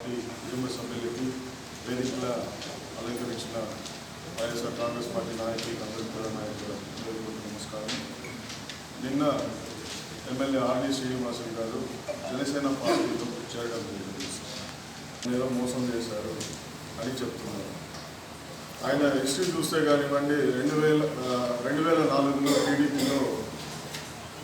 కుటుంబ సభ్యులకి వేదికల అలంకరించిన వైఎస్ఆర్ కాంగ్రెస్ పార్టీ నాయకులకు అందరికీ కూడా నమస్కారం. నిన్న ఎమ్మెల్యే ఆర్డి శ్రీనివాసన్ గారు జనసేన పార్టీలో చేరడం జరిగింది. ఏదో మోసం చేశారు అని చెప్తున్నారు. ఆయన హిస్టరీ చూస్తే కానివ్వండి 2004లో టీడీపీలో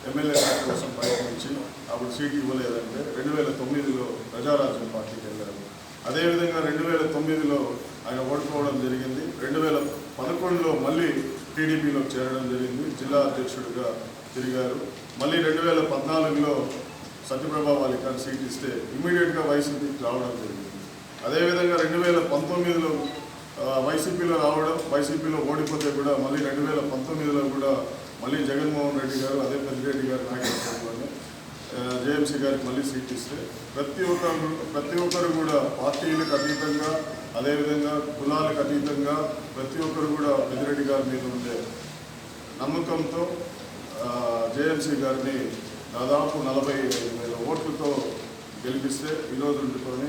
ఎమ్మెల్యే సీట్ కోసం ప్రయత్నించి అప్పుడు సీట్ ఇవ్వలేదంటే 2009లో ప్రజారాజ్యం పార్టీకి వెళ్ళారు. అదేవిధంగా 2009లో ఆయన ఓడిపోవడం జరిగింది. 2011లో మళ్ళీ టీడీపీలో చేరడం జరిగింది. జిల్లా అధ్యక్షుడిగా తిరిగారు. మళ్ళీ 2014లో సత్యప్రభా వాలికాన్ సీట్ ఇస్తే ఇమ్మీడియట్గా వైసీపీకి రావడం జరిగింది. అదేవిధంగా 2019లో వైసీపీలో రావడం, వైసీపీలో ఓడిపోతే కూడా మళ్ళీ 2019లో కూడా మళ్ళీ జగన్మోహన్ రెడ్డి గారు అదే పెద్దిరెడ్డి గారి నాయకత్వంలోనే జేఎంసీ గారికి మళ్ళీ సీట్ ఇస్తే ప్రతి ఒక్కరు కూడా పార్టీలకు అతీతంగా, అదేవిధంగా కులాలకు అతీతంగా ప్రతి ఒక్కరు కూడా పెద్దిరెడ్డి గారి మీద ఉండే నమ్మకంతో జేఎంసీ గారిని దాదాపు 45,000 ఓట్లతో గెలిపిస్తే ఈరోజు ఉంటుకొని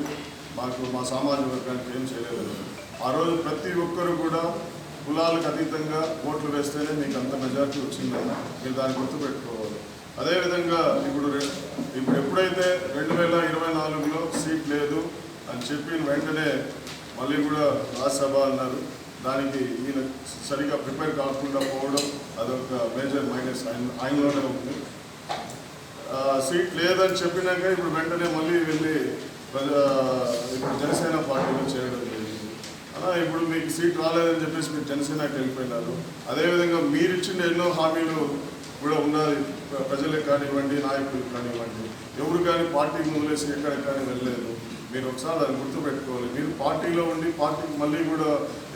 మా సామాజిక వర్గానికి ఏం చేయలేదు. ఆ రోజు ప్రతి ఒక్కరు కూడా కులాలకు అతీతంగా ఓట్లు వేస్తేనే మీకు అంత మెజార్టీ వచ్చిందని మీరు దాన్ని గుర్తుపెట్టుకోవాలి. అదేవిధంగా ఇప్పుడు ఎప్పుడైతే 2024లో సీట్ లేదు అని చెప్పిన వెంటనే మళ్ళీ కూడా రాజ్యసభ అన్నారు. దానికి ఈయన సరిగా ప్రిపేర్ కాకుండా పోవడం అదొక మేజర్ మైనస్ ఆయనలోనే ఉంది. సీట్ లేదని చెప్పినాక ఇప్పుడు వెంటనే మళ్ళీ వెళ్ళి ఇప్పుడు జనసేన పార్టీలో చేరడం జరిగింది. ఇప్పుడు మీకు సీట్ రాలేదని చెప్పేసి మీరు జనసేనకి వెళ్ళిపోయినారు. అదేవిధంగా మీరు ఇచ్చిన ఎన్నో హామీలు కూడా ఉన్నది. ప్రజలకు కానివ్వండి, నాయకులకు కానివ్వండి, ఎవరు కానీ పార్టీ వదిలేసి ఎక్కడికి కానీ వెళ్ళలేదు. మీరు ఒకసారి దాన్ని గుర్తుపెట్టుకోవాలి. మీరు పార్టీలో ఉండి పార్టీకి మళ్ళీ కూడా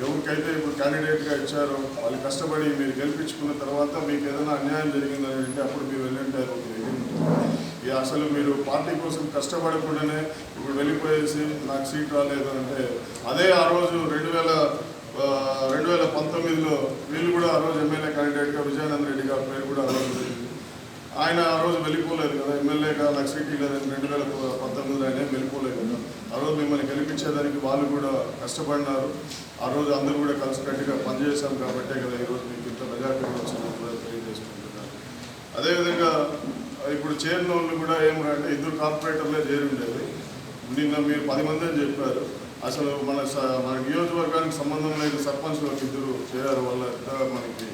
ఎవరికైతే ఇప్పుడు క్యాండిడేట్గా ఇచ్చారో వాళ్ళు కష్టపడి మీరు గెలిపించుకున్న తర్వాత మీకు ఏదైనా అన్యాయం జరిగిందని అంటే అప్పుడు మీరు వెళ్ళింటారు. అసలు మీరు పార్టీ కోసం కష్టపడకుండానే ఇప్పుడు వెళ్ళిపోయేసి నాకు సీట్ రాలేదు అంటే అదే ఆ రోజు 2019లో వీళ్ళు కూడా ఆ రోజు ఎమ్మెల్యే క్యాండిడేట్గా విజయానంద రెడ్డి గారి పేరు కూడా ఆ రోజు ఆయన ఆ రోజు వెళ్ళిపోలేదు కదా. ఎమ్మెల్యేగా నాకు సీట్ లేదని 2019లో ఆయన వెళ్ళిపోలేదు కదా. ఆ రోజు మిమ్మల్ని గెలిపించేదానికి వాళ్ళు కూడా కష్టపడినారు. ఆ రోజు అందరూ కూడా కలిసికట్టుగా పనిచేశాం కాబట్టే కదా ఈరోజు మీకు ఇంత మెజార్టీ వచ్చిందని కూడా తెలియజేసుకుంటున్నారు. అదేవిధంగా ఇప్పుడు చేరిన వాళ్ళు కూడా ఏమంటే 2 కార్పొరేటర్లే చేరి ఉండేది. నిన్న మీరు 10 మంది అని చెప్పారు. అసలు మన నియోజకవర్గానికి సంబంధం లేని సర్పంచ్లు 2 చేరారు. వల్ల మనకి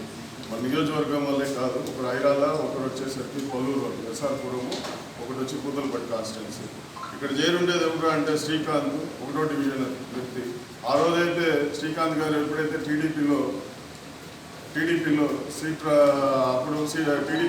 మన నియోజకవర్గం వల్లే కాదు, ఒకరు ఐరాల, ఒకరు వచ్చేసరికి కొల్లూరు, ఎస్ఆర్పురము, ఒకటి వచ్చి కూతలపట్టు కాన్స్టిట్యున్సీ. ఇక్కడ చేరి ఉండేది ఎవరు అంటే శ్రీకాంత్, 1వ డివిజన్ వ్యక్తి. ఆ రోజైతే శ్రీకాంత్ గారు ఎప్పుడైతే టీడీపీలో సీట్ అప్పుడు టీడీపీ